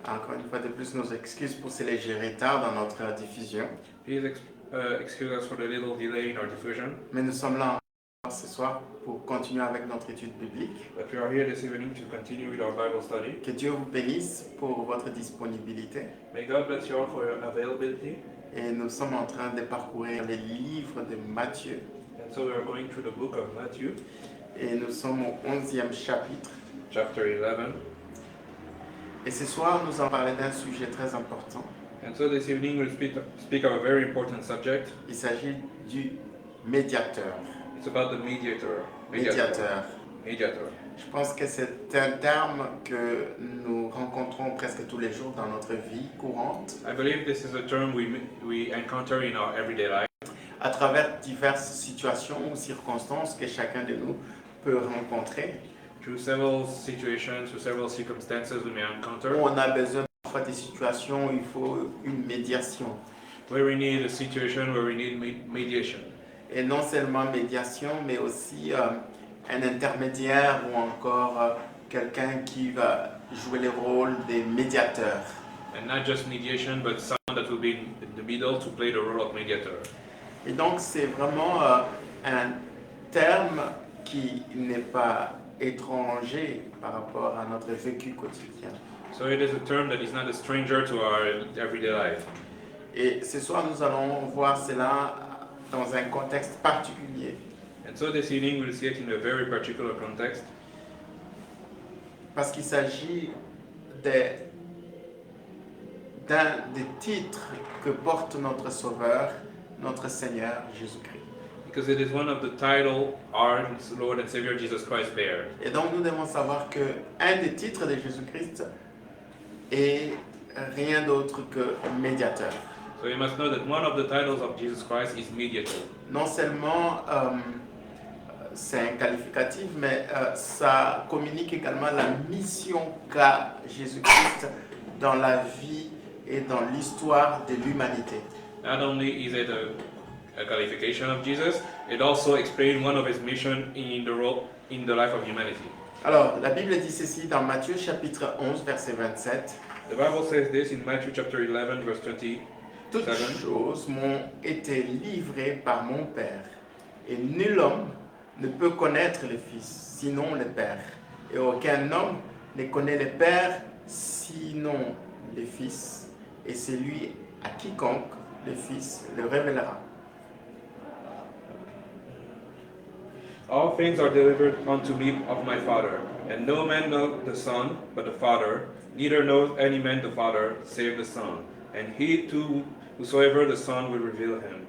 Encore une fois de plus, nos excuses pour ces légers retards dans notre diffusion. Please excuse us for the little delay in our diffusion, Mais nous sommes là encore ce soir pour continuer avec notre étude biblique. but we are here this evening to continue with our Bible study. Que Dieu vous bénisse pour votre disponibilité. May God bless you all for your availability. Et nous sommes en train de parcourir les livres de Matthieu. And so we are going through the book of Matthew, Et nous sommes au 11e chapitre. chapter 11. Et ce soir, nous allons parler d'un sujet très important. And so this evening we'll speak of a very important subject. Il s'agit du médiateur. It's about the mediator. Médiateur. Mediator. Je pense que c'est un terme que nous rencontrons presque tous les jours dans notre vie courante, I believe this is a term we encounter in our everyday life à travers diverses situations ou circonstances que chacun de nous peut rencontrer. through several situations, through several circumstances we may encounter, Où on a besoin parfois des situations où il faut une médiation. where we need a situation where we need mediation. Et non seulement médiation, mais aussi un intermédiaire ou encore quelqu'un qui va jouer le rôle des médiateurs. And not just mediation, but someone that will be in the middle to play the role of mediator. Et donc c'est vraiment un terme qui n'est pas étranger par rapport à notre vécu quotidien. So it is a term that is not a stranger to our everyday life. Et ce soir, nous allons voir cela dans un contexte particulier. And so this evening we'll see it in a very particular context, Parce qu'il s'agit d'un des titres que porte notre Sauveur, notre Seigneur Jésus-Christ. because it is one of the title our Lord and Savior Jesus Christ bear. Et donc nous devons savoir que un des titres de Jésus-Christ est rien d'autre que médiateur. So you must know that one of the titles of Jesus Christ is mediator. Non seulement c'est un qualificatif, mais ça communique également la mission qu'a Jésus-Christ dans la vie et dans l'histoire de l'humanité. Not only is it a qualification of Jesus, it also explains one of his mission in the role in the life of humanity. Alors, la Bible dit ceci dans Matthieu chapitre 11, verset 27. The Bible says this in Matthew chapter 11, verse 20. Toutes choses m'ont été livrées par mon Père, et nul homme ne peut connaître le Fils, sinon le Père. Et aucun homme ne connaît le Père, sinon le Fils, et celui à quiconque le Fils le révélera. All things are delivered unto me of my Father, and no man knoweth the Son but the Father, neither knoweth any man the Father save the Son, and he to whosoever the Son will reveal him.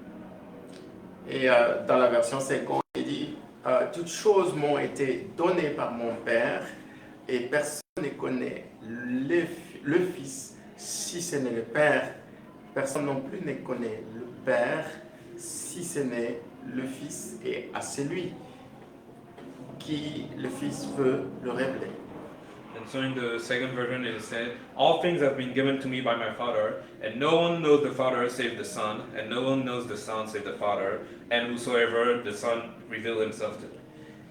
Et dans la version 50, il dit toutes choses m'ont été données par mon Père, et personne ne connaît le Fils si ce n'est le Père. Personne non plus ne connaît le Père si ce n'est le Fils, et à celui qui le Fils veut le révéler. And so in the second version it is said, all things have been given to me by my Father, and no one knows the Father save the Son, and no one knows the Son save the Father, and whosoever the Son reveal himself to.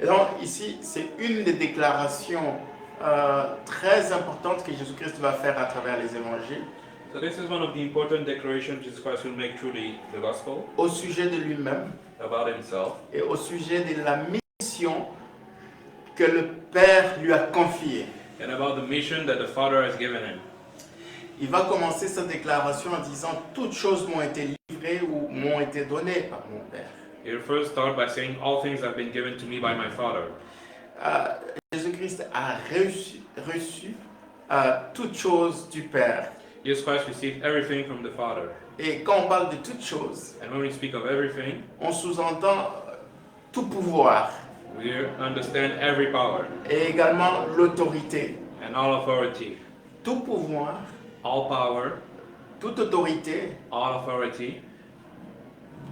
Et donc ici, c'est une des déclarations très importantes que Jésus-Christ va faire à travers les évangiles So this is one of the important declarations Jesus Christ will make through the gospel au sujet de lui-même about himself et au sujet de la mission que le Père lui a confiée. and about the mission that the Father has given him. Il va commencer sa déclaration en disant « Toutes choses m'ont été livrées ou m'ont été données par mon Père He will first start by saying, all things have been given to me by my Father. ». Jésus-Christ a reçu toutes choses du Père. Jesus Christ received everything from the Father. Et quand on parle de toutes choses, And when we speak of everything, on sous-entend tout pouvoir we understand every power et également l'autorité. and all authority. Tout pouvoir, All power, toute autorité all authority,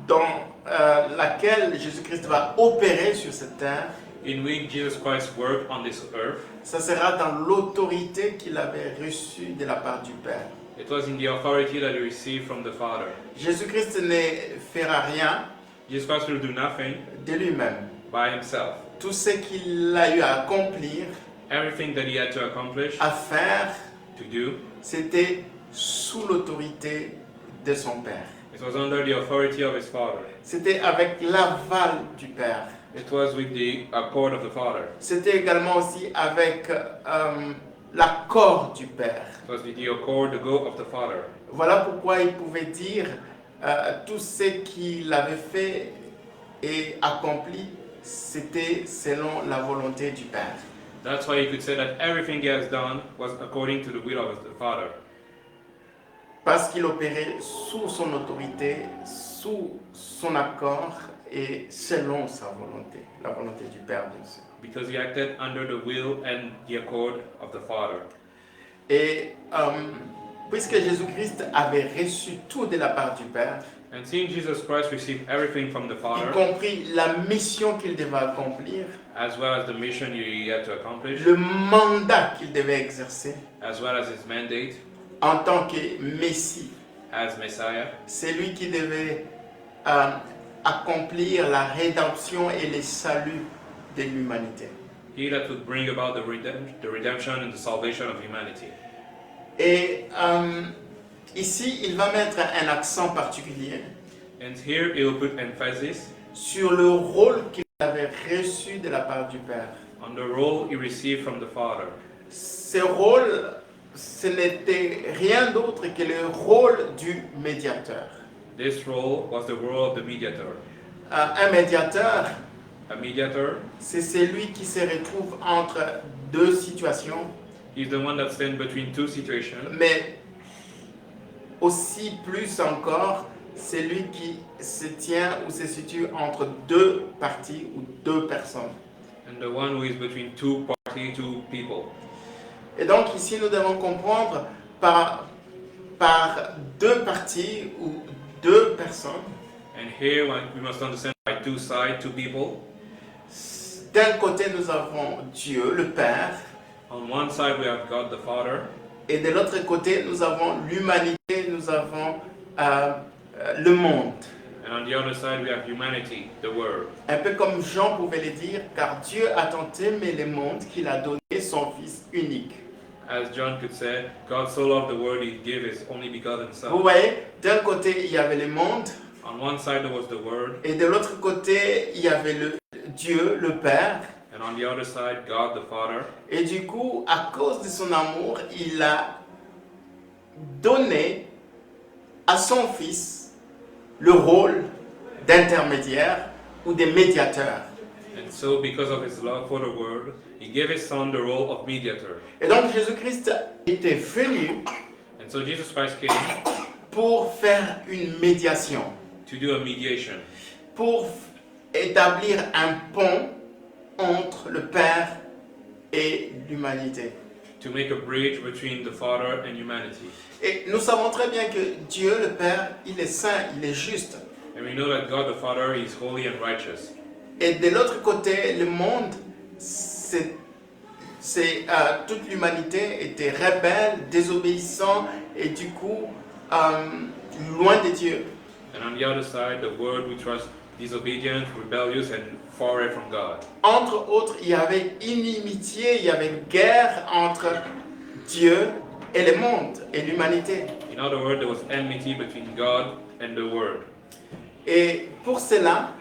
dans laquelle Jésus-Christ va opérer sur cette terre, in which Jesus Christ worked on this earth, ça sera dans l'autorité qu'il avait reçue de la part du Père. it was in the authority that he received from the Father. Jésus-Christ ne fera rien Jesus Christ will do nothing de lui-même. by himself. Tout ce qu'il a eu à accomplir, Everything that he had to accomplish, à faire, to do. c'était sous l'autorité de son père. It was under the authority of his father. C'était avec l'aval du père. It was with the accord of the father. C'était également aussi avec l'accord du père. It was with the accord, the go of the father. Voilà pourquoi il pouvait dire tout ce qu'il avait fait et accompli, c'était selon la volonté du père. That's why he could say that everything he has done was according to the will of the father. Parce qu'il opérait sous son autorité, sous son accord et selon sa volonté, la volonté du Père, bien sûr. Because he acted under the will and the accord of the father. Et puisque Jésus-Christ avait reçu tout de la part du Père, And seeing Jesus Christ receive everything from the y father, compris la mission qu'il devait accomplir, as well as the mission he had to accomplish, le mandat qu'il devait exercer as well as his mandate en tant que Messie, as Messiah, c'est lui qui devait accomplir la rédemption et le salut de l'humanité. he that would bring about the redemption and the salvation of humanity. Et ici, il va mettre un accent particulier And here he will put emphasis sur le rôle qu'il avait reçu de la part du Père. on the role he received from the father. Ce rôle, ce n'était rien d'autre que le rôle du médiateur. This role was the role of the mediator. Un médiateur, A mediator, c'est celui qui se retrouve entre deux situations, he's the one that stands between two situations, mais aussi plus encore, c'est lui qui se tient ou se situe entre deux parties ou deux personnes. and the one who is between two parties, two people. Et donc ici, nous devons comprendre par deux parties ou deux personnes. And here we must understand by two sides, two people. D'un côté, nous avons Dieu, le Père, On one side we have God the Father, et de l'autre côté, nous avons l'humanité, nous avons le monde. and on the other side we have humanity, the world. Un peu comme Jean pouvait le dire, car Dieu a tant aimé le monde qu'il a donné son Fils unique. As John could say, God so loved the world he gave his only begotten Vous Son. voyez, d'un côté, il y avait le monde, On one side there was the Word, et de l'autre côté, il y avait le Dieu, le Père. and on the other side God the Father. Et du coup, à cause de son amour, il a donné à son Fils le rôle d'intermédiaire ou de médiateur. And so because of his love for the world, he gave his Son the role of mediator. Et donc Jésus-Christ était venu And so Jesus Christ came pour faire une médiation, to do a mediation, pour établir un pont entre le Père et l'humanité. to make a bridge between the Father and humanity. Et nous savons très bien que Dieu, le Père, il est saint, il est juste. And we know that God the Father is holy and righteous. Et de l'autre côté, le monde, toute l'humanité était rebelle, désobéissant et du coup loin de Dieu. And on the other side, the world which was disobedient, rebellious, and far away from God. Entre autres, il y avait inimitié, il y avait une guerre entre Dieu et le monde et l'humanité. In other words, there was enmity between God and the world. Et pour cela,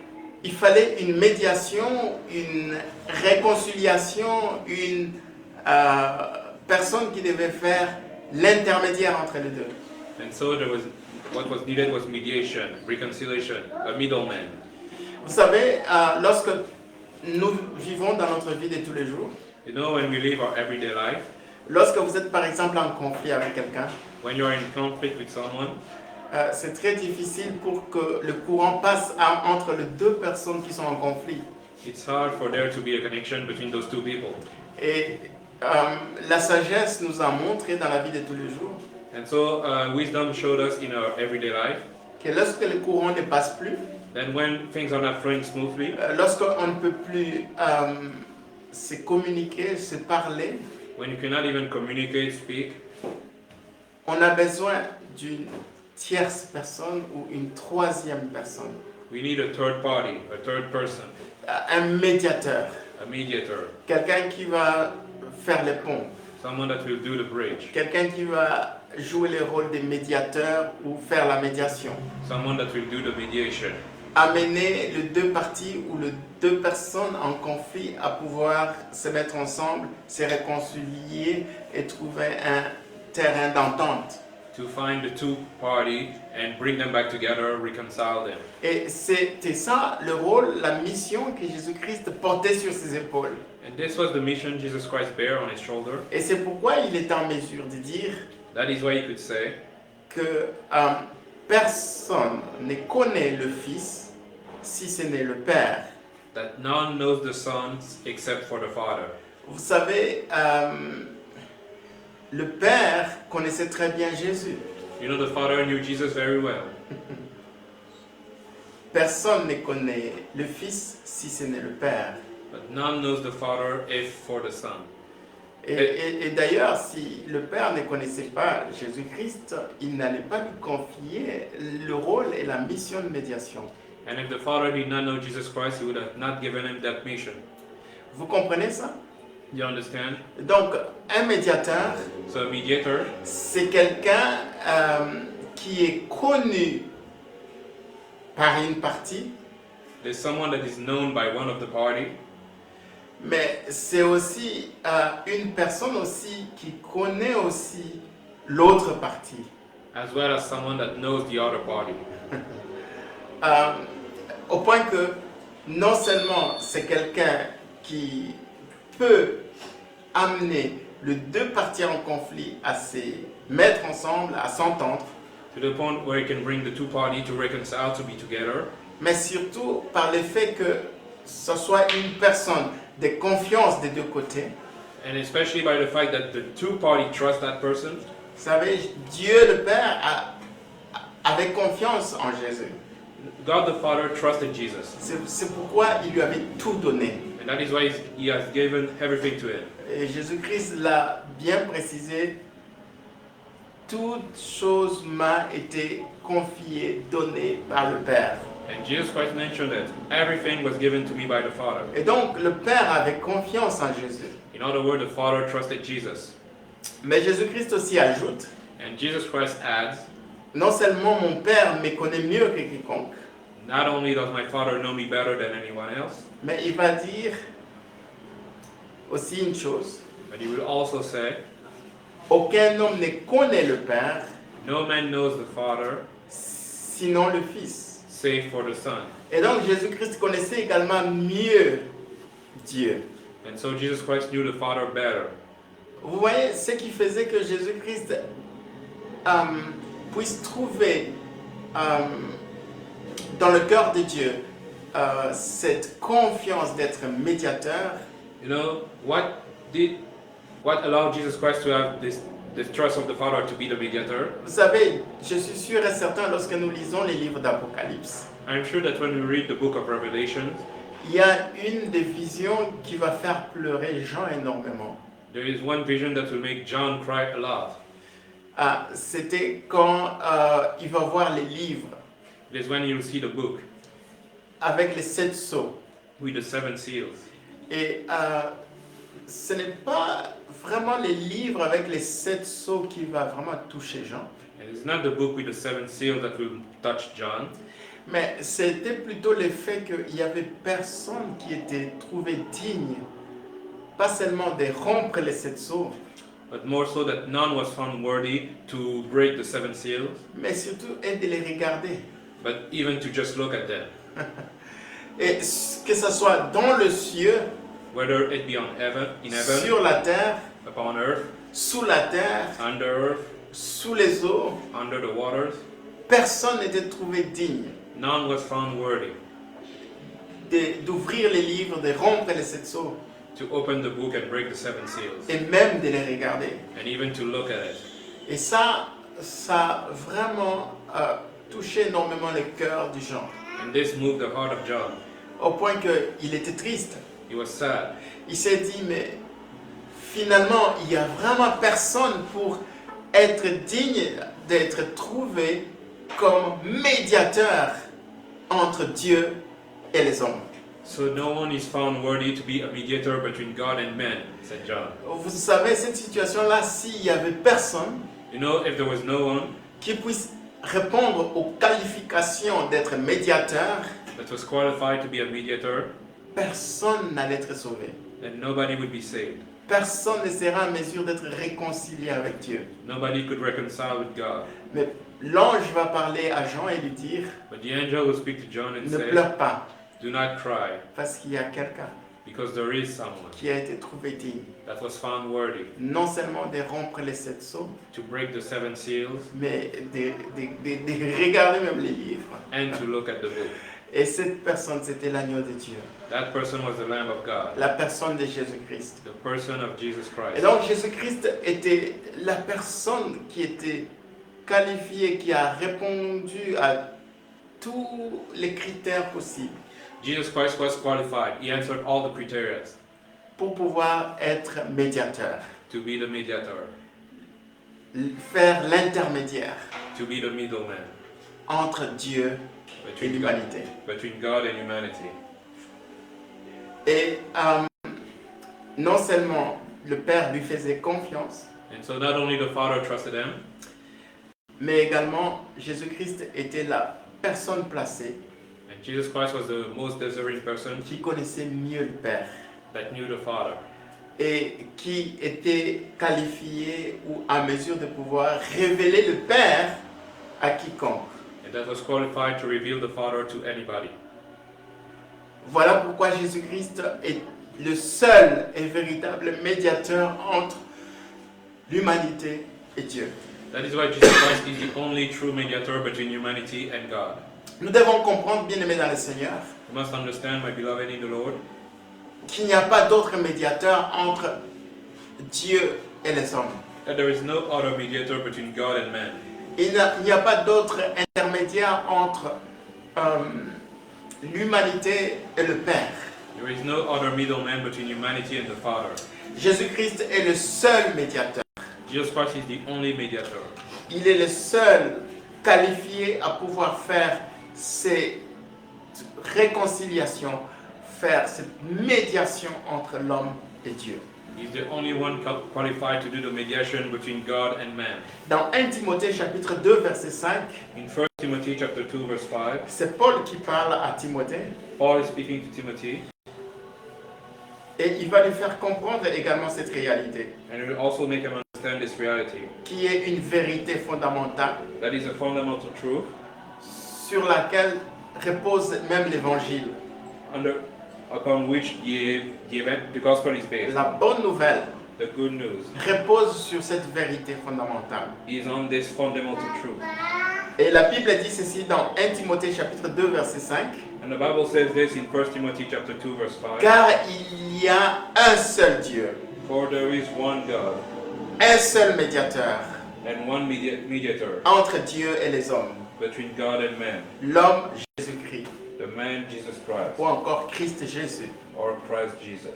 il fallait une médiation, une réconciliation, une personne qui devait faire l'intermédiaire entre les deux. And so what was needed was mediation, reconciliation, a middleman. Vous savez, lorsque nous vivons dans notre vie de tous les jours, You know, when we live our everyday life, lorsque vous êtes par exemple en conflit avec quelqu'un, when you're in conflict with someone, c'est très difficile pour que le courant passe entre les deux personnes qui sont en conflit. it's hard for there to be a connection between those two people. Et la sagesse nous a montré dans la vie de tous les jours And so wisdom showed us in our everyday life que lorsque le courant ne passe plus, that when things are not flowing smoothly, lorsqu'on ne peut plus se communiquer, se parler, when you cannot even communicate, speak, on a besoin d'une tierce personne ou une troisième personne, we need a third party, a third person, un médiateur, a mediator, quelqu'un qui va faire les ponts. someone that will do the bridge, quelqu'un qui va jouer le rôle de médiateur ou faire la médiation. someone that will do the mediation, Amener les deux parties ou les deux personnes en conflit à pouvoir se mettre ensemble, se réconcilier et trouver un terrain d'entente. to find the two party and bring them back together, reconcile them. Et c'était ça le rôle, la mission que Jésus-Christ portait sur ses épaules. And this was the mission Jesus Christ bare on his shoulder. Et c'est pourquoi il est en mesure de dire That is why he could say que personne ne connaît le Fils si ce n'est le Père. that none knows the Son except for the Father. Vous savez, le Père connaissait très bien Jésus. You know, the Father knew Jesus very well. Personne ne connaît le Fils si ce n'est le Père. But none knows the Father if for the Son. Et d'ailleurs, si le Père ne connaissait pas Jésus-Christ, il n'allait pas lui confier le rôle et la mission de médiation. And if the Father did not know Jesus Christ, he would have not given him that mission. Vous comprenez ça? You understand? Donc, un médiateur, So a mediator c'est quelqu'un qui est connu par une partie, is someone that is known by one of the party, mais c'est aussi une personne aussi qui connaît aussi l'autre partie. as well as someone that knows the other party. Au point que non seulement c'est quelqu'un qui peut amener les deux parties en conflit à se mettre ensemble, à s'entendre, To the point where he can bring the two parties to reconcile, to be together, mais surtout par le fait que ce soit une personne de confiance des deux côtés. and especially by the fact that the two parties trust that person. Vous savez, Dieu le Père avait confiance en Jésus. God the Father trusted Jesus, C'est pourquoi il lui avait tout donné. and that is why he has given everything to him. Et Jésus-Christ l'a bien précisé, toute chose m'a été confiée, donnée par le Père. And Jesus Christ mentioned that everything was given to me by the Father. Et donc le Père avait confiance en Jésus. In other words, the Father trusted Jesus. Mais Jésus-Christ aussi ajoute, And Jesus Christ adds, non seulement mon Père me connaît mieux que quiconque, not only does my Father know me better than anyone else, mais il va dire aussi une chose, but he will also say, aucun homme ne connaît le Père, no man knows the Father sinon le Fils. save for the Son. Et donc Jésus-Christ connaissait également mieux Dieu. And so Jesus Christ knew the Father better. Vous voyez ce qui faisait que Jésus-Christ puisse trouver dans le cœur de Dieu cette confiance d'être médiateur. You know, what allowed Jesus Christ to have this trust of the Father to be the mediator? Vous savez, je suis sûr et certain lorsque nous lisons les livres d'Apocalypse, I'm sure that when we read the book of Revelation, il y a une des visions qui va faire pleurer Jean énormément. there is one vision that will make John cry a lot. C'était quand il va voir les livres It is when you'll see the book avec les 7 sceaux. with the 7 seals. Et ce n'est pas vraiment les livres avec les 7 sceaux qui va vraiment toucher Jean, And it's not the book with the 7 seals that will touch John, mais c'était plutôt le fait qu'il n'y avait personne qui était trouvé digne, pas seulement de rompre les 7 sceaux, but more so that none was found worthy to break the 7 seals, mais surtout et de les regarder. but even to just look at them. Et que ce soit dans le ciel, Whether it be in heaven, sur la terre, upon earth, sous la terre, under earth, sous les eaux, under the waters, personne n'était trouvé digne none was found worthy d'ouvrir les livres, de rompre les 7 sceaux to open the book and break the 7 seals, et même de les regarder. and even to look at it. Et ça a vraiment touché énormément le cœur de Jean, And this moved the heart of John. au point qu'il était triste. He was sad. Il s'est dit, mais finalement, il n'y a vraiment personne pour être digne d'être trouvé comme médiateur entre Dieu et les hommes. So no one is found worthy to be a mediator between God and men, said John. Vous savez, cette situation-là, s'il n'y avait personne You know, if there was no one qui puisse répondre aux qualifications d'être médiateur, that was qualified to be a mediator, personne n'allait être sauvé. then nobody would be saved. Personne ne sera en mesure d'être réconcilié avec Dieu. Nobody could reconcile with God. Mais l'ange va parler à Jean et lui dire, But the angel will speak to John and ne say, pleure pas, do not cry, parce qu'il y a quelqu'un because there is someone qui a été trouvé digne, that was found worthy non seulement de rompre les 7 sceaux, to break the 7 seals mais de regarder même les livres. and to look at the book. Et cette personne, c'était l'agneau de Dieu, That person was the Lamb of God, la personne de Jésus-Christ. the person of Jesus Et Christ. donc Jésus-Christ était la personne qui était qualifiée, qui a répondu à tous les critères possibles Jesus Christ was qualified. He answered all the criteria pour pouvoir être médiateur, to be the mediator, faire l'intermédiaire to be the middleman entre Dieu et between l'humanité. between God and humanity. Et non seulement le Père lui faisait confiance, And so not only the Father trusted him, mais également Jésus-Christ était la personne placée and Jesus Christ was the most deserving person qui connaissait mieux le Père that knew the Father, et qui était qualifié ou à mesure de pouvoir révéler le Père à quiconque. and that was qualified to reveal the Father to anybody. Voilà pourquoi Jésus-Christ est le seul et véritable médiateur entre l'humanité et Dieu. That is why Jesus Christ is the only true mediator between humanity and God. Nous devons comprendre, bien-aimés dans le Seigneur, You must understand, my beloved in the Lord, qu'il n'y a pas d'autre médiateur entre Dieu et les hommes. that there is no other mediator between God and man. Il n'y a pas d'autre intermédiaire entre l'humanité et le Père. There is no other middleman between humanity and the Father. Jésus-Christ est le seul médiateur. Jesus Christ is the only mediator. Il est le seul qualifié à pouvoir faire cette réconciliation, faire cette médiation entre l'homme et Dieu. He's the only one qualified to do the mediation between God and man. Dans 1 Timothée chapitre 2 verset 5, In 1 Timothy chapter 2 verse 5, c'est Paul qui parle à Timothée Paul is speaking to Timothy, et il va lui faire comprendre également cette réalité, and it will also make him understand this reality. qui est une vérité fondamentale That is a fundamental truth sur laquelle repose même l'évangile. upon which the gospel is based. La bonne nouvelle The good news repose sur cette vérité fondamentale. is on this fundamental truth. Et la Bible dit ceci dans 1 Timothée chapitre 2 verset 5. And the Bible says this in 1 Timothy chapter 2 verse 5. Car il y a un seul Dieu, For there is one God un seul médiateur and one mediator entre Dieu et les hommes, between God and man, l'homme Jésus-Christ, the man Jesus Christ, ou encore Christ Jésus. or Christ Jesus.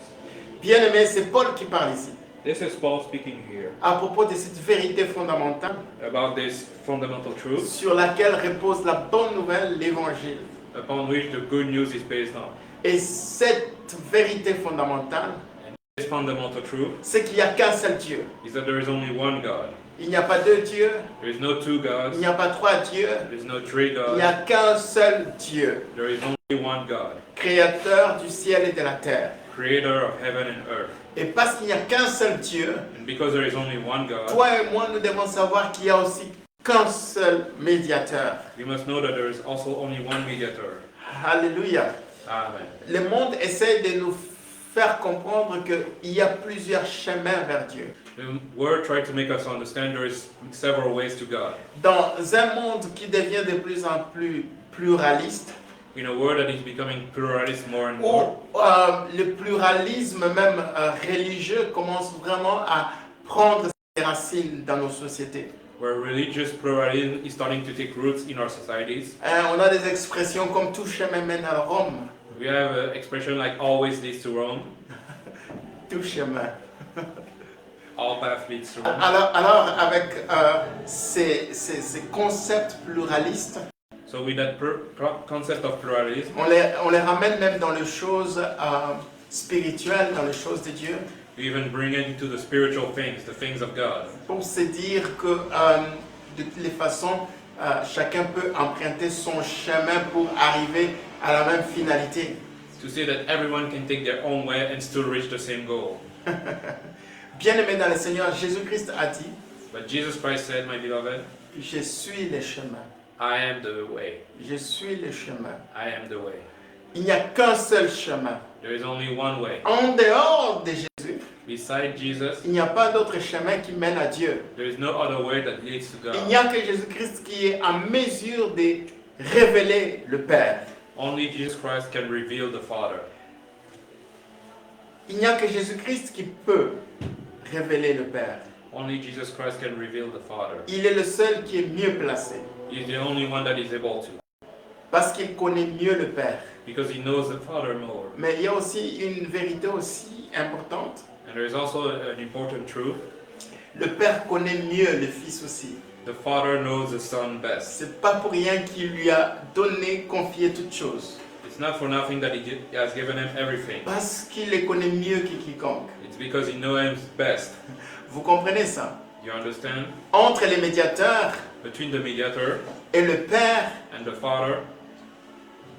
Bien-aimé, c'est Paul qui parle ici, This is Paul speaking here à propos de cette vérité fondamentale about this fundamental truth sur laquelle repose la bonne nouvelle, l'évangile. upon which the good news is based on. Et cette vérité fondamentale, This fundamental truth c'est qu'il n'y a qu'un seul Dieu. is that there is only one God. Il n'y a pas deux dieux, There is no two gods. il n'y a pas trois dieux, There is no three il n'y gods. a qu'un seul Dieu, There is only one God, créateur du ciel et de la terre. creator of heaven and earth. Et parce qu'il n'y a qu'un seul Dieu, And because there is only one God, toi et moi, nous devons savoir qu'il n'y a aussi qu'un seul médiateur. we must know that there is also only one mediator. Alléluia. Amen. Le monde essaie de nous faire comprendre qu'il y a plusieurs chemins vers Dieu. The word tried to make us understand there is several ways to God. Dans un monde qui devient de plus en plus pluraliste, In a world that is becoming pluralist more and more, où le pluralisme même religieux commence vraiment à prendre ses racines dans nos sociétés. where religious pluralism is starting to take roots in our societies. On a des expressions comme tout chemin mène à Rome. We have an expression like always leads to Rome, Tout chemin. all paths leads to Rome. Alors avec ces concepts pluralistes, So with that concept of pluralism, On les ramène même dans les choses spirituelles, dans les choses de Dieu, we even bring it into the spiritual things, the things of God. pour se dire que de toutes les façons, chacun peut emprunter son chemin pour arriver à la même finalité. To say that everyone can take their own way and still reach the same goal. Bien-aimé dans le Seigneur, Jésus-Christ a dit, But Jesus Christ said, my beloved, je suis le chemin. I am the way. Je suis le chemin. I am the way. Il n'y a qu'un seul chemin. There is only one way. En dehors de Jésus, Beside Jesus, il n'y a pas d'autre chemin qui mène à Dieu. there is no other way that leads to Il God. n'y a que Jésus-Christ qui est en mesure de révéler le Père. Only Jesus Christ can reveal the Father. Il n'y a que Jésus-Christ qui peut révéler le Père. Only Jesus Christ can reveal the Father. Il est le seul qui est mieux placé He's the only one that is able to, parce qu'il connaît mieux le Père. because he knows the Father more. Mais il y a aussi une vérité aussi importante. And there is also an important truth. Le Père connaît mieux le Fils aussi. The Father knows the Son best. C'est pas pour rien qu'il lui a donné, confié toutes choses. It's not for nothing that he has given him everything. Parce qu'il les connaît mieux que quiconque. It's because he knows him best. Vous comprenez ça? You understand? Entre les médiateurs Between the mediator et le Père, and the Father,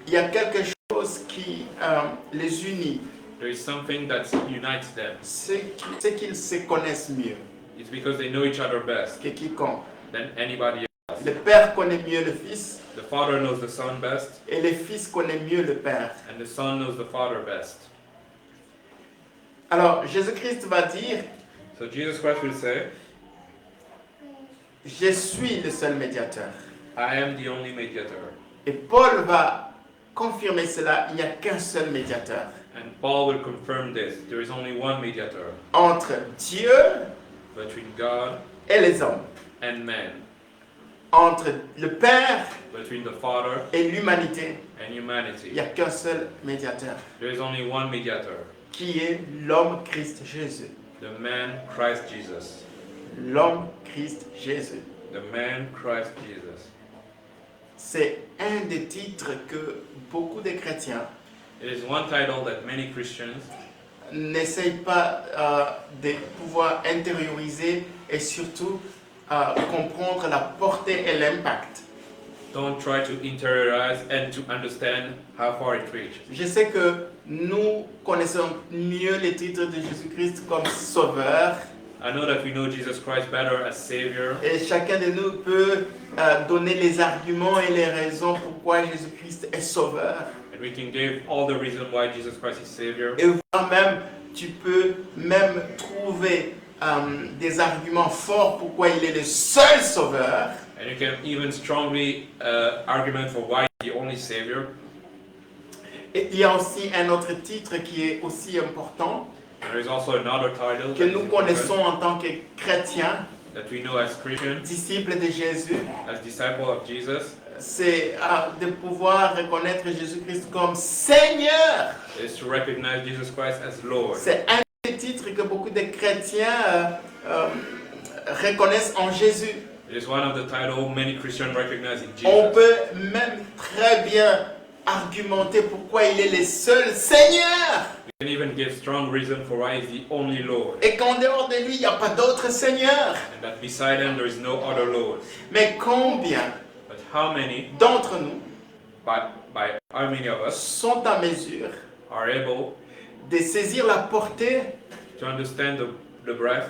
il y a quelque chose qui les unit. there is something that unites them. C'est qu'ils se connaissent mieux It's because they know each other best que quiconque. than anybody else. Le Père connaît mieux le Fils The Father knows the Son best, et le Fils connaît mieux le Père. and the Son knows the Father best. Alors, Jésus-Christ va dire, So Jesus Christ will say, je suis le seul médiateur. I am the only mediator. Et Paul va confirmer cela, il n'y a qu'un seul médiateur. And Paul will confirm this. There is only one mediator Entre Dieu between God et les hommes. and man, Entre le Père between the Father et l'humanité, and il humanity. n'y a qu'un seul médiateur, There is only one mediator, qui est l'homme Christ Jésus. the man Christ Jesus. L'homme Christ Jésus. The man Christ Jesus. C'est un des titres que beaucoup de chrétiens It is one title that many Christians n'essayent pas de pouvoir intérioriser et surtout comprendre la portée et l'impact. don't try to interiorize and to understand how far it reaches. Je sais que nous connaissons mieux les titres de Jésus-Christ comme Sauveur I know that we know Jesus Christ better as Savior, et chacun de nous peut donner les arguments et les raisons pourquoi Jésus-Christ est Sauveur. and we can give all the reason why Jesus Christ is Savior. Et voire même, tu peux même trouver des arguments forts pourquoi il est le seul Sauveur. And you can even strongly argument for why he's the only Savior. Et il y a aussi un autre titre qui est aussi important, And there is also another title que that, nous is connaissons important, en tant que chrétiens, that we know as Christians, disciples de Jésus. as disciples of Jesus, C'est de pouvoir reconnaître Jésus-Christ comme Seigneur. is to recognize Jesus Christ as Lord. C'est un des titres que beaucoup de chrétiens reconnaissent en Jésus. It is one of the titles many Christians recognize in On Jesus. peut même très bien argumenter pourquoi il est le seul Seigneur. We can even give strong reason for why he's the only Lord, Et qu'en dehors de lui, il n'y a pas d'autre Seigneur. and that beside him there is no other Lord. Mais combien But how many, d'entre nous by how many of us, sont en mesure are able de saisir la portée to understand the breadth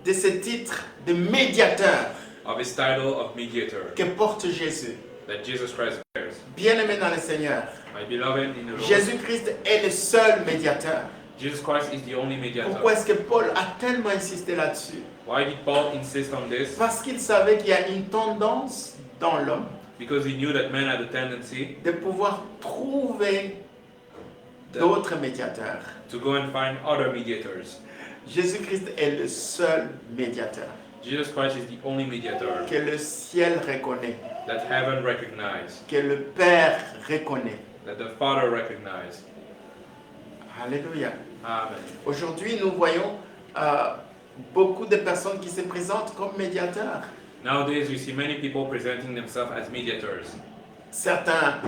de ce titre de médiateur of his title of mediator que porte Jésus? that Jesus Christ bears? Bien-aimé dans le Seigneur, My beloved in the Lord, Jésus-Christ est le seul médiateur. Jesus Christ is the only mediator. Pourquoi est-ce que Paul a tellement insisté là-dessus? Why did Paul insist on this? Parce qu'il savait qu'il y a une tendance dans l'homme Because he knew that man had a tendency de pouvoir trouver d'autres médiateurs. to go and find other mediators. Jésus-Christ est le seul médiateur Jesus Christ is the only mediator que le ciel reconnaît, that heaven recognized, que le Père reconnaît. that the Father recognized. Alléluia. Amen. Aujourd'hui, nous voyons beaucoup de personnes qui se présentent comme médiateurs. Nowadays, we see many people presenting themselves as mediators. Certains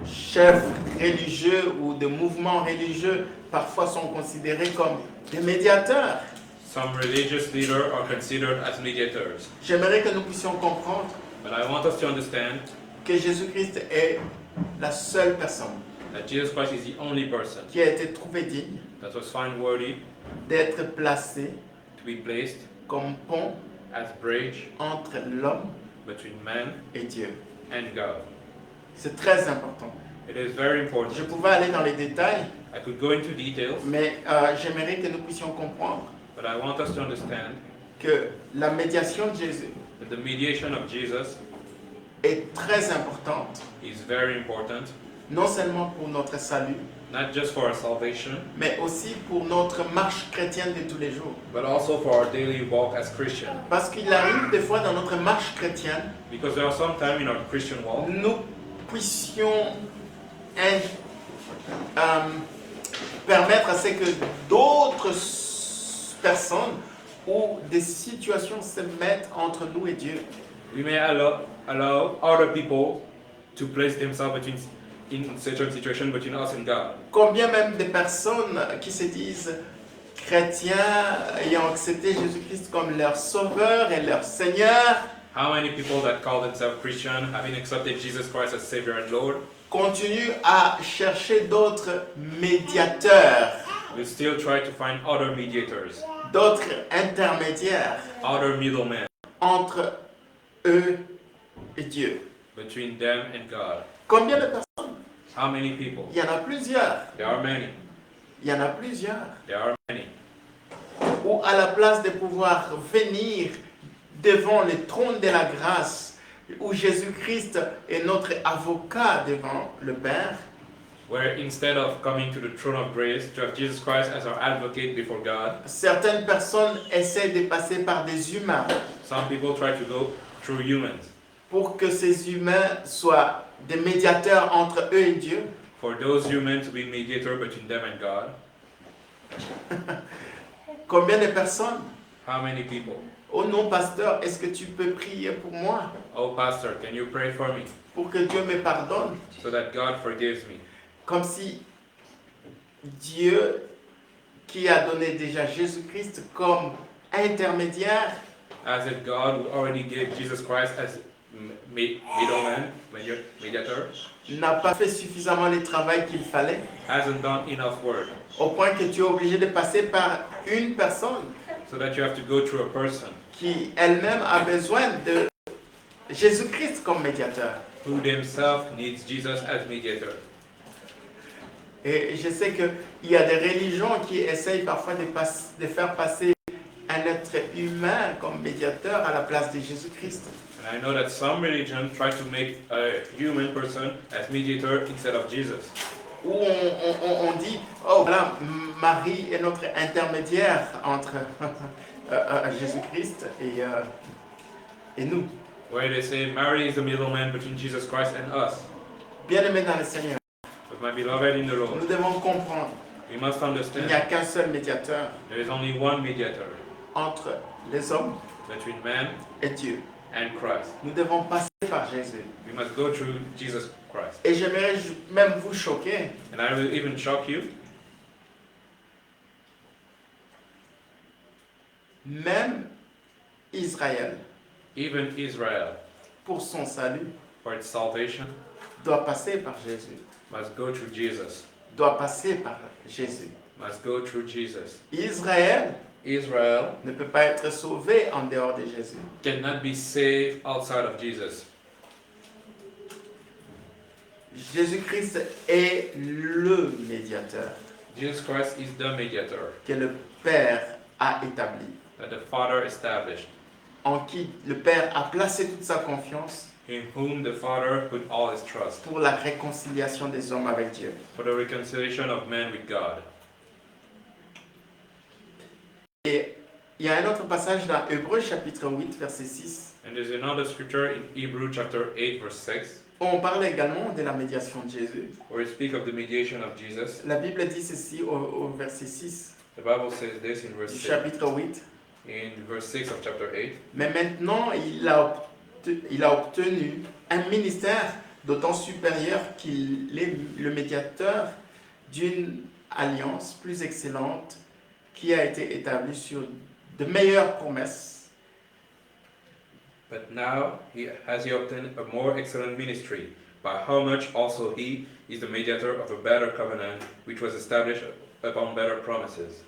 chefs religieux ou de mouvements religieux parfois sont considérés comme des médiateurs. Some religious leaders are considered as mediators. J'aimerais que nous puissions comprendre But I want us to understand que Jésus-Christ est la seule personne that Jesus Christ is the only person qui a été trouvée digne that was found worthy d'être placée to be placed comme pont as bridge entre l'homme between man et Dieu. and God. C'est très important. It is very Je important. pouvais aller dans les détails, I could go into details, mais j'aimerais que nous puissions comprendre but I want us to understand que la médiation de Jésus that the mediation of Jesus est très importante, is very important, non seulement pour notre salut, not just for our salvation, mais aussi pour notre marche chrétienne de tous les jours. but also for our daily walk as Christians. Parce qu'il arrive des fois dans notre marche chrétienne, Because there are some time in our Christian walk nous puissions permettre à ce que d'autres personnes ou des situations se mettent entre nous et Dieu. we may allow other people to place themselves in such a situation between us and God. Combien même de personnes qui se disent chrétiens ayant accepté Jésus-Christ comme leur sauveur et leur Seigneur How many people that call themselves Christian, having accepted Jesus Christ as Savior and Lord, continuent à chercher d'autres médiateurs, will still try to find other mediators, d'autres intermédiaires other middlemen entre eux et Dieu. between them and God? Combien de personnes? How many people? Il y en a plusieurs. There are many. Il y en a plusieurs. There are many. Ou à la place de pouvoir venir devant le trône de la grâce, où Jésus-Christ est notre avocat devant le Père, Where instead of coming to the throne of grace, to have Jesus Christ as our advocate before God, certaines personnes essaient de passer par des humains some people try to go through humans. pour que ces humains soient des médiateurs entre eux et Dieu. For those humans to be mediator between them and God. Combien de personnes? How many people? Oh non, pasteur, est-ce que tu peux prier pour moi, Oh, Pastor, can you pray for me pour que Dieu me pardonne? so that God forgives me? Comme si Dieu, qui a donné déjà Jésus-Christ comme intermédiaire, As if God would already give Jesus Christ as middleman, mediator, n'a pas fait suffisamment le travail qu'il fallait, hasn't done enough work, au point que tu es obligé de passer par une personne so that you have to go through a person qui elle-même a besoin de Jésus-Christ comme médiateur. who themselves needs Jesus as mediator. Et je sais qu'il y a des religions qui essayent parfois de faire passer un être humain comme médiateur à la place de Jésus-Christ. And I know that some religions try to make a human person as mediator instead of Jesus. Où on dit, oh voilà, Marie est notre intermédiaire entre Jésus-Christ et nous. Where they say Mary is the middleman between Jesus Christ and us. Bien-aimés dans le Seigneur, But my beloved in the Lord, nous devons comprendre we must qu'il understand n'y a qu'un seul médiateur there is only one mediator entre les hommes between man et Dieu. and Christ. Nous devons passer par Jésus. We must go through Jesus Christ. Et j'aimerais même vous choquer. And I will even shock you. Même Israël, Even Israel, pour son salut, for its salvation, doit passer par Jésus. must go through Jesus. Doit passer par Jésus. Must go through Jesus. Israël Israel ne peut pas être sauvé en dehors de Jésus. cannot be saved outside of Jesus. Jésus-Christ est le médiateur Jesus Christ is the mediator que le Père a établi, that the Father established, en qui le Père a placé toute sa confiance in whom the Father put all his trust, pour la réconciliation des hommes avec Dieu. for the reconciliation of man with God. Et il y a un autre passage dans Hébreux chapitre 8 verset 6 And there's another scripture in Hebrew chapter 8 verse 6 où on parle également de la médiation de Jésus. where it speaks of the mediation of Jesus. La Bible dit ceci au verset 6 The Bible says this in verse du 6, chapitre 8. in verse 6 of chapter 8. Mais maintenant, il a obtenu un ministère d'autant supérieur qu'il est le médiateur d'une alliance plus excellente qui a été établie sur de meilleures promesses. But now he obtained a more excellent ministry, by how much also he is the mediator of a better covenant, which was established upon better promises.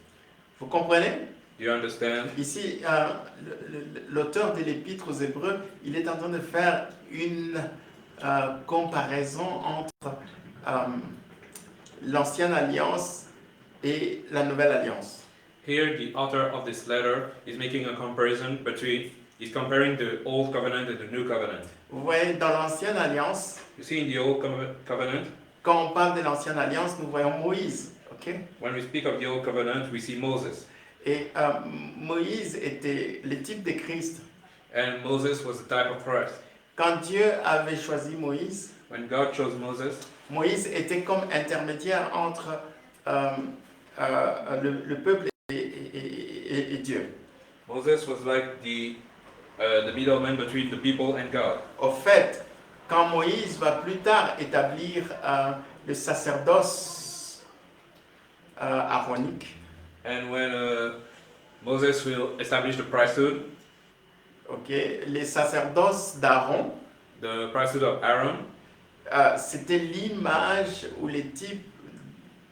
Vous comprenez? Do you understand? Ici, l'auteur de l'Épître aux Hébreux, il est en train de faire une comparaison entre l'ancienne alliance et la nouvelle alliance. Here, the author of this letter is making a comparison he's comparing the old covenant and the new covenant. Vous voyez, dans l'ancienne alliance, You see, in the old covenant, quand on parle de l'ancienne alliance, nous voyons Moïse. Okay? when we speak of the old covenant, we see Moses. Et Moïse était le type de Christ. And Moses was the type of Christ. Quand Dieu avait choisi Moïse, When God chose Moses, Moïse était comme intermédiaire entre le peuple et Dieu. Moses was like the middleman between the people and God. Au fait, quand Moïse va plus tard établir le sacerdoce aaronique, And when Moses will establish the priesthood, okay, les sacerdoces d'Aaron, the priesthood of Aaron, c'était l'image ou les types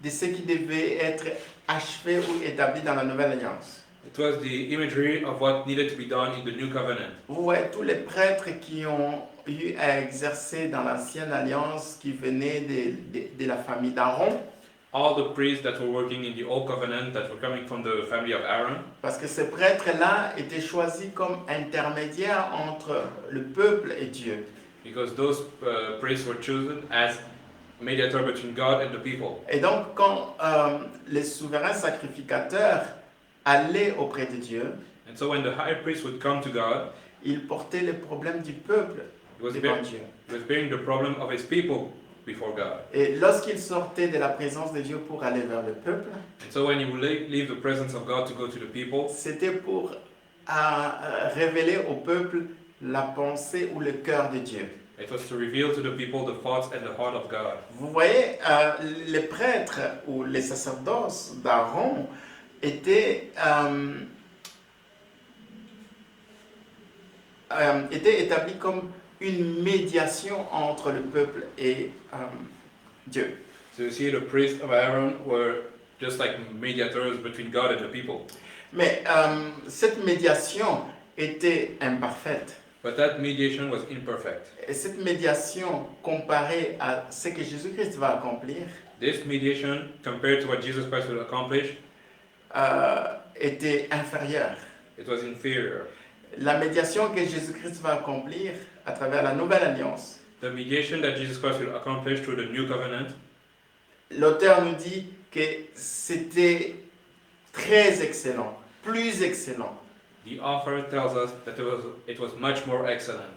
de ce qui devait être achevé ou établi dans la nouvelle alliance. it was the imagery of what needed to be done in the new covenant. Vous voyez tous les prêtres qui ont eu à exercer dans l'ancienne alliance, qui venaient de la famille d'Aaron, All the priests that were working in the old covenant that were coming from the family of Aaron, parce que ces prêtres-là étaient choisis comme intermédiaires entre le peuple et Dieu. because those priests were chosen as mediator between God and the people. Et donc, quand les souverains sacrificateurs allaient auprès de Dieu, And so when the high priest would come to God, ils portaient les problèmes du peuple he was, devant bear- Dieu. he was bearing the problem of his people before God. Et lorsqu'ils sortaient de la présence de Dieu pour aller vers le peuple, And so when he would leave the presence of God to go to the people, c'était pour révéler au peuple la pensée ou le cœur de Dieu. it was to reveal to the people the thoughts and the heart of God. Vous voyez, les prêtres ou les sacerdoces d'Aaron étaient établis comme une médiation entre le peuple et Dieu. So you see, the priests of Aaron were just like mediators between God and the people. Mais cette médiation était imparfaite. But that mediation was imperfect. Et cette médiation, comparée à ce que Jésus-Christ va accomplir, This mediation, compared to what Jesus Christ will accomplish, était inférieure. it was inferior. La médiation que Jésus-Christ va accomplir à travers la nouvelle alliance, The mediation that Jesus Christ will accomplish through the new covenant, l'auteur nous dit que c'était très excellent, plus excellent. the author tells us that it was much more excellent.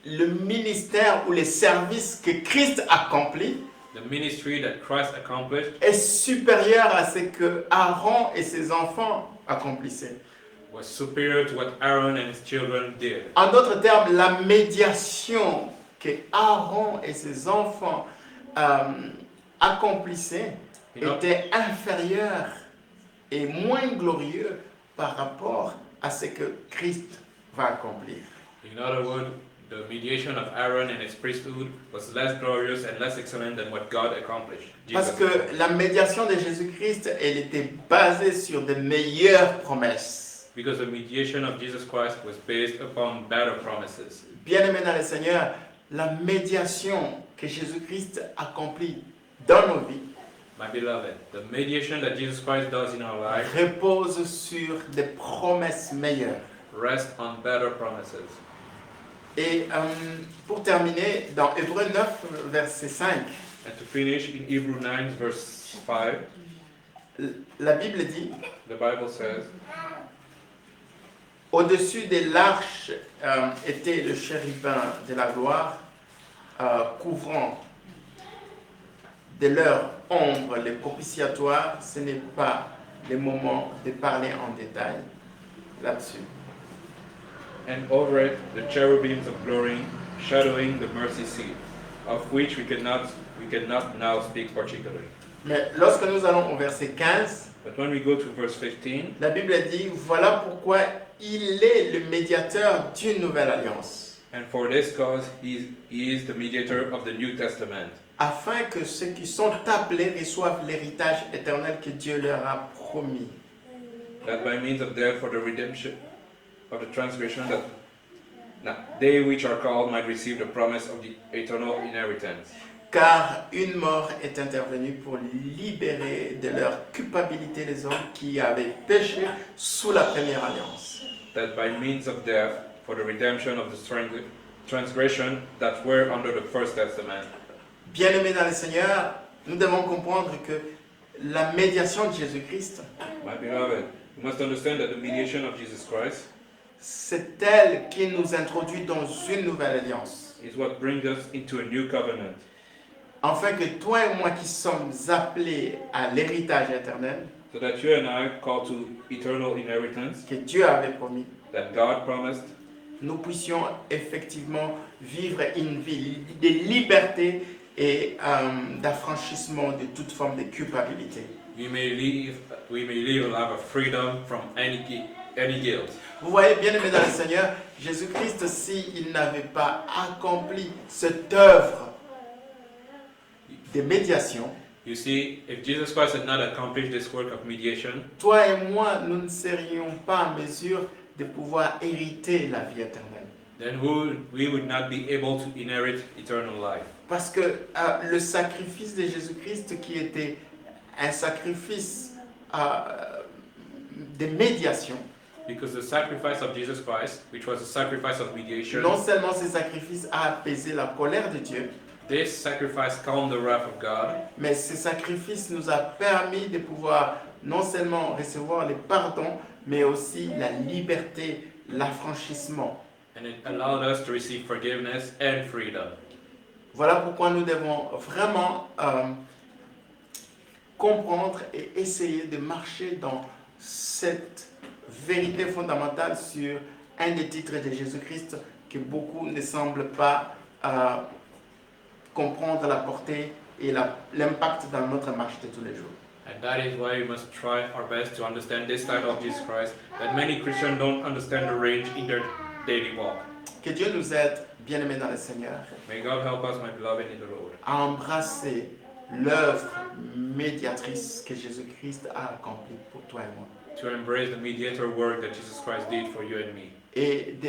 Le ministère ou les services que Christ accomplit The ministry that Christ accomplished est supérieur à ce que Aaron et ses enfants accomplissaient. was superior to what Aaron and his children did. En d'autres termes, la médiation que Aaron et ses enfants accomplissaient était inférieure et moins glorieux par rapport à ce que Christ va accomplir. In other words, the mediation of Aaron and his priesthood was less glorious and less excellent than what God accomplished. Parce Jesus que accomplished. la médiation de Jésus-Christ, elle était basée sur de meilleures promesses. Because the mediation of Jesus Christ was based upon better promises. Bien-aimés dans le Seigneur, la médiation que Jésus-Christ accomplit dans nos vies My beloved, the mediation that Jesus Christ does in our life repose sur des promesses meilleures. rests on better promises. Et pour terminer, dans Hébreux 9, verset 5, And to finish in Hebrews 9 verse 5, la Bible dit, the Bible says, au-dessus de l'arche était le chérubin de la gloire, couvrant de leur ombre les propitiatoires. Ce n'est pas le moment de parler en détail là-dessus. and over it the cherubims of glory, shadowing the mercy seat. of which we cannot now speak particularly. Mais lorsque nous allons au verset 15, But when we go to verse 15, la Bible dit, voilà pourquoi il est le médiateur d'une nouvelle alliance, and for this cause he is the mediator of the New Testament, afin que ceux qui sont appelés reçoivent l'héritage éternel que Dieu leur a promis. that by means of death for the redemption of the transgression that they which are called might receive the promise of the eternal inheritance. Car une mort est intervenue pour libérer de leur culpabilité les hommes qui avaient péché sous la première alliance. That by means of death for the redemption of the transgression that were under the first testament. Bien-aimés dans le Seigneur, nous devons comprendre que la médiation de Jésus-Christ, My beloved, you must understand that the mediation of Jesus Christ c'est elle qui nous introduit dans une nouvelle alliance. is what brings us into a new covenant. Afin que toi et moi qui sommes appelés à l'héritage éternel, So that you and I, called to eternal inheritance, que Dieu avait promis, that God promised, nous puissions effectivement vivre une vie de liberté et d'affranchissement de toute forme de culpabilité. we may live a life of freedom from any guilt. Vous voyez, bien aimé dans le Seigneur, Jésus-Christ, s'il n'avait pas accompli cette œuvre de médiation, You see, if Jesus Christ had not accomplished this work of mediation, toi et moi, nous ne serions pas en mesure de pouvoir hériter la vie éternelle. then we would not be able to inherit eternal life. Parce que le sacrifice de Jésus-Christ, qui était un sacrifice de médiation, Because the sacrifice of Jesus Christ, which was a sacrifice of mediation, non seulement ce sacrifice a apaisé la colère de Dieu, this sacrifice calmed the wrath of God, mais ce sacrifice nous a permis de pouvoir non seulement recevoir le pardon, mais aussi la liberté, l'affranchissement. and it allowed us to receive forgiveness and freedom. Voilà pourquoi nous devons vraiment comprendre et essayer de marcher dans cette vérité fondamentale sur un des titres de Jésus-Christ que beaucoup ne semblent pas comprendre la portée et l'impact dans notre marche de tous les jours. And that is why we must try our best to understand this side of Jesus Christ that many Christians don't understand the range in their daily walk. Que Dieu nous aide, bien-aimés dans le Seigneur, May God help us, my beloved, in the Lord, à embrasser l'œuvre médiatrice que Jésus-Christ a accomplie pour toi et moi. to embrace the mediator work that Jesus Christ did for you and me, Et de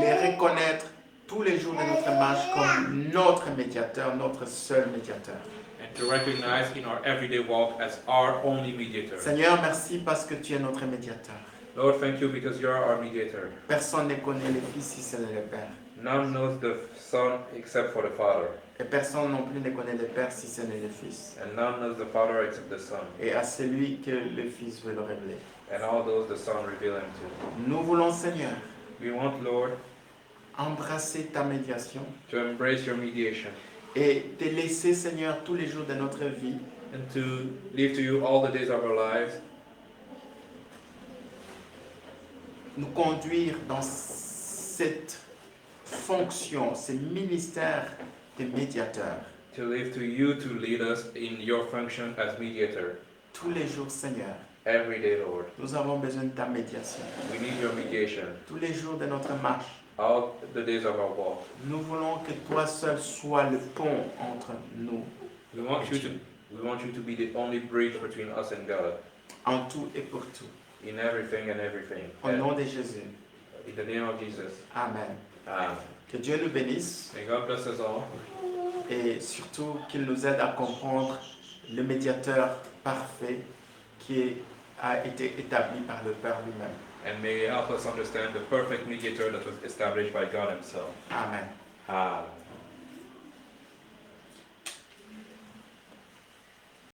les reconnaître tous les jours de notre marche comme notre médiateur, notre seul médiateur. and to recognize in our everyday walk as our only mediator. Seigneur, merci parce que tu es notre médiateur. Lord, thank you because you are our mediator. Personne ne connaît le Fils si ce n'est le Père. None knows the Son except for the Father, Et personne non plus ne connaît le Père si ce n'est le Fils. and none knows the Father except the Son, Et à celui que le Fils veut le révéler. and all those the Son reveal him to. Nous voulons, Seigneur, We want, Lord, embrasser ta médiation to embrace your mediation et te laisser, Seigneur, tous les jours de notre vie and to live to you all the days of our lives, nous conduire dans cette fonction, ce ministère de médiateur. to live to you to lead us in your function as mediator. Tous les jours, Seigneur, Every day, Lord, nous avons besoin de ta médiation. we need your mediation. Tous les jours de notre marche, All the days of our walk. nous voulons que toi seul sois le pont entre nous, We want you to be the only bridge between us and God en tout et pour tout. in everything and everything. Au nom de Jésus. In the name of Jesus. Amen. Amen. Que Dieu nous bénisse May God bless us all, et surtout qu'il nous aide à comprendre le médiateur parfait qui a été établi par le Père lui-même. and may He help us understand the perfect mediator that was established by God Himself. Amen. Amen.